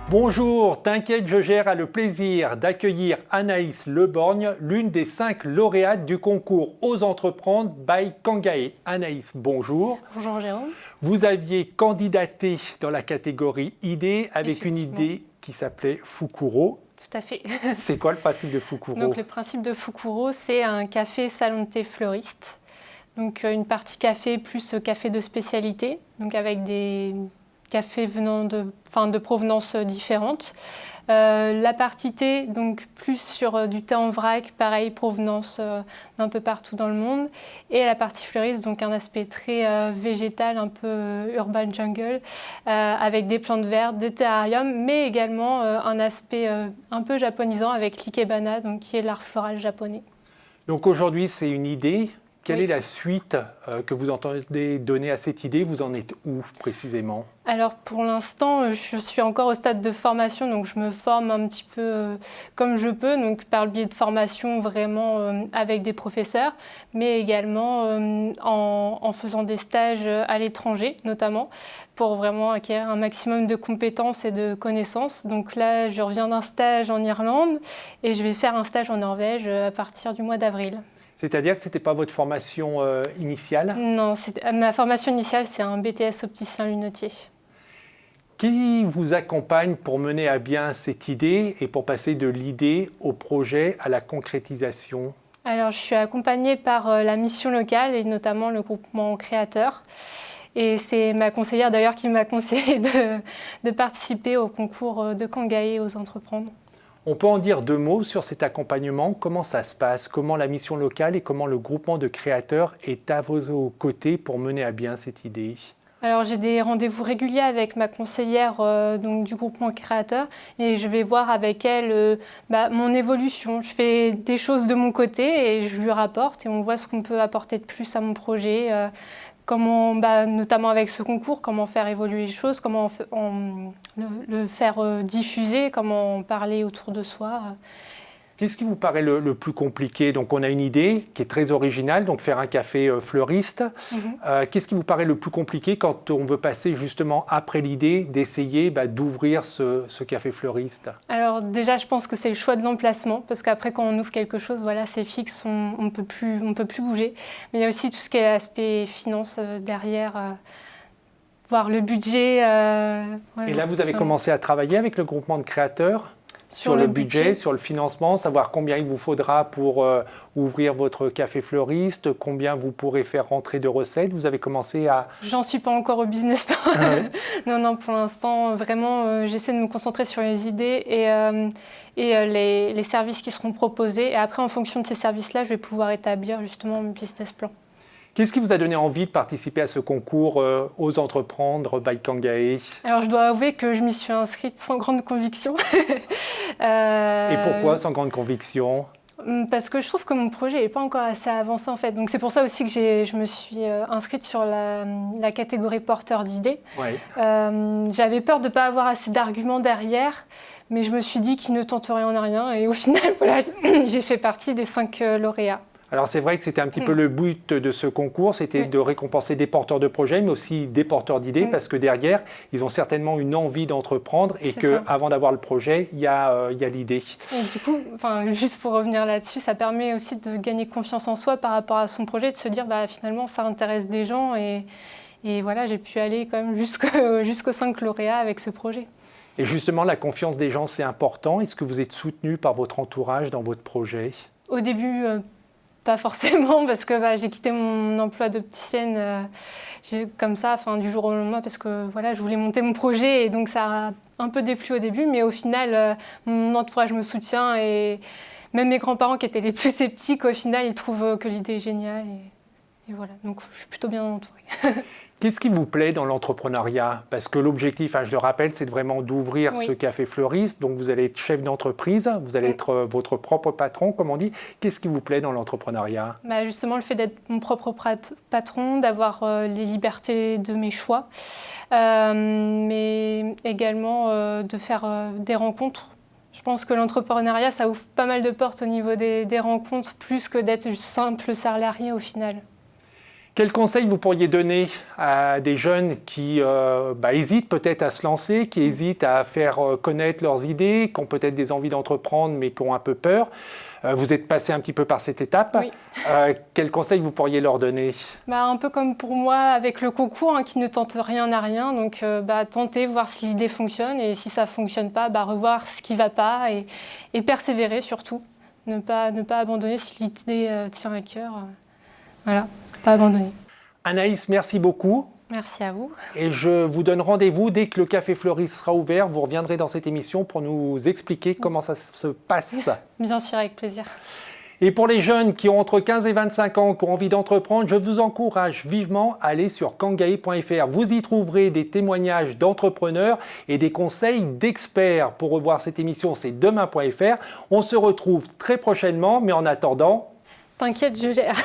Bonjour, T'inquiète, je gère a le plaisir d'accueillir Anaïs Leborgne, l'une des 5 lauréates du concours Ose entreprendre by Kangae. Anaïs, bonjour. Bonjour Jérôme. Vous aviez candidaté dans la catégorie idées avec une idée qui s'appelait Fukuro. Tout à fait. C'est quoi le principe de Fukuro? Donc le principe de Fukuro, c'est un café salon de thé fleuriste. Donc une partie café plus café de spécialité, donc avec des cafés venant de provenances différentes. La partie thé, donc plus sur du thé en vrac, pareil, provenance d'un peu partout dans le monde. Et la partie fleuriste, donc un aspect très végétal, un peu urban jungle, avec des plantes vertes, des terrariums, mais également un aspect un peu japonisant avec l'ikebana, donc qui est l'art floral japonais. Donc aujourd'hui, c'est une idée. Quelle est la suite que vous entendez donner à cette idée? Vous en êtes où précisément? Alors pour l'instant, je suis encore au stade de formation, donc je me forme un petit peu comme je peux, donc par le biais de formation vraiment avec des professeurs, mais également en faisant des stages à l'étranger notamment, pour vraiment acquérir un maximum de compétences et de connaissances. Donc là, je reviens d'un stage en Irlande et je vais faire un stage en Norvège à partir du mois d'avril. C'est-à-dire que ce n'était pas votre formation initiale? Non, ma formation initiale, c'est un BTS opticien lunetier. Qui vous accompagne pour mener à bien cette idée et pour passer de l'idée au projet à la concrétisation? Alors, je suis accompagnée par la mission locale et notamment le groupement créateur. Et c'est ma conseillère d'ailleurs qui m'a conseillé de participer au concours de Kangae Ose entreprendre. On peut en dire 2 mots sur cet accompagnement. Comment ça se passe? Comment la mission locale et comment le groupement de créateurs est à vos côtés pour mener à bien cette idée? Alors j'ai des rendez-vous réguliers avec ma conseillère donc, du groupement créateur et je vais voir avec elle mon évolution. Je fais des choses de mon côté et je lui rapporte et on voit ce qu'on peut apporter de plus à mon projet. Comment, notamment avec ce concours, comment faire évoluer les choses, comment le faire diffuser, comment en parler autour de soi. Qu'est-ce qui vous paraît le plus compliqué? Donc on a une idée qui est très originale, donc faire un café fleuriste. Qu'est-ce qui vous paraît le plus compliqué quand on veut passer justement après l'idée d'essayer d'ouvrir ce café fleuriste? Alors déjà, je pense que c'est le choix de l'emplacement, parce qu'après quand on ouvre quelque chose, voilà, c'est fixe, on ne peut plus bouger. Mais il y a aussi tout ce qui est l'aspect finance derrière. Voir le budget. Et là, vous avez commencé à travailler avec le groupement de créateurs sur le budget, sur le financement, savoir combien il vous faudra pour ouvrir votre café fleuriste, combien vous pourrez faire rentrer de recettes. Vous avez commencé à... J'en suis pas encore au business plan. Non, pour l'instant, vraiment, j'essaie de me concentrer sur les idées et les services qui seront proposés. Et après, en fonction de ces services-là, je vais pouvoir établir justement mon business plan. Qu'est-ce qui vous a donné envie de participer à ce concours Ose entreprendre by Kangae? Alors, je dois avouer que je m'y suis inscrite sans grande conviction. Et pourquoi sans grande conviction? Parce que je trouve que mon projet n'est pas encore assez avancé en fait. Donc c'est pour ça aussi que je me suis inscrite sur la catégorie porteur d'idées. Ouais. J'avais peur de ne pas avoir assez d'arguments derrière, mais je me suis dit qu'il ne tente rien à rien. Et au final, voilà, j'ai fait partie des 5 lauréats. Alors c'est vrai que c'était un petit peu le but de ce concours, c'était de récompenser des porteurs de projets, mais aussi des porteurs d'idées, parce que derrière, ils ont certainement une envie d'entreprendre et qu'avant d'avoir le projet, il y a l'idée. Et du coup, juste pour revenir là-dessus, ça permet aussi de gagner confiance en soi par rapport à son projet, de se dire finalement ça intéresse des gens et voilà, j'ai pu aller quand même jusqu'aux 5 lauréats avec ce projet. Et justement, la confiance des gens, c'est important. Est-ce que vous êtes soutenu par votre entourage dans votre projet? Au début, pas forcément, parce que j'ai quitté mon emploi d'opticienne comme ça, du jour au lendemain, parce que voilà, je voulais monter mon projet et donc ça a un peu déplu au début, mais au final, mon entourage me soutient et même mes grands-parents qui étaient les plus sceptiques, au final, ils trouvent que l'idée est géniale et voilà, donc je suis plutôt bien entourée. Qu'est-ce qui vous plaît dans l'entrepreneuriat? Parce que l'objectif, je le rappelle, c'est vraiment d'ouvrir ce café fleuriste. Donc vous allez être chef d'entreprise, vous allez être votre propre patron, comme on dit. Qu'est-ce qui vous plaît dans l'entrepreneuriat? Justement, le fait d'être mon propre patron, d'avoir les libertés de mes choix, mais également de faire des rencontres Je pense que l'entrepreneuriat, ça ouvre pas mal de portes au niveau des rencontres, plus que d'être simple salarié au final. Quel conseil vous pourriez donner à des jeunes qui hésitent peut-être à se lancer, qui hésitent à faire connaître leurs idées, qui ont peut-être des envies d'entreprendre mais qui ont un peu peur? Vous êtes passé un petit peu par cette étape. Oui. Quel conseil vous pourriez leur donner? Un peu comme pour moi avec le concours, qui ne tente rien à rien. Donc tenter, voir si l'idée fonctionne et si ça ne fonctionne pas, revoir ce qui ne va pas et persévérer surtout. Ne pas abandonner si l'idée tient à cœur. Voilà. Pas abandonner. Anaïs, merci beaucoup. Merci à vous. Et je vous donne rendez-vous dès que le Café Fleuriste sera ouvert. Vous reviendrez dans cette émission pour nous expliquer comment ça se passe. Bien sûr, avec plaisir. Et pour les jeunes qui ont entre 15 et 25 ans, qui ont envie d'entreprendre, je vous encourage vivement à aller sur kangae.fr. Vous y trouverez des témoignages d'entrepreneurs et des conseils d'experts. Pour revoir cette émission, c'est demain.fr. On se retrouve très prochainement, mais en attendant... T'inquiète, je gère.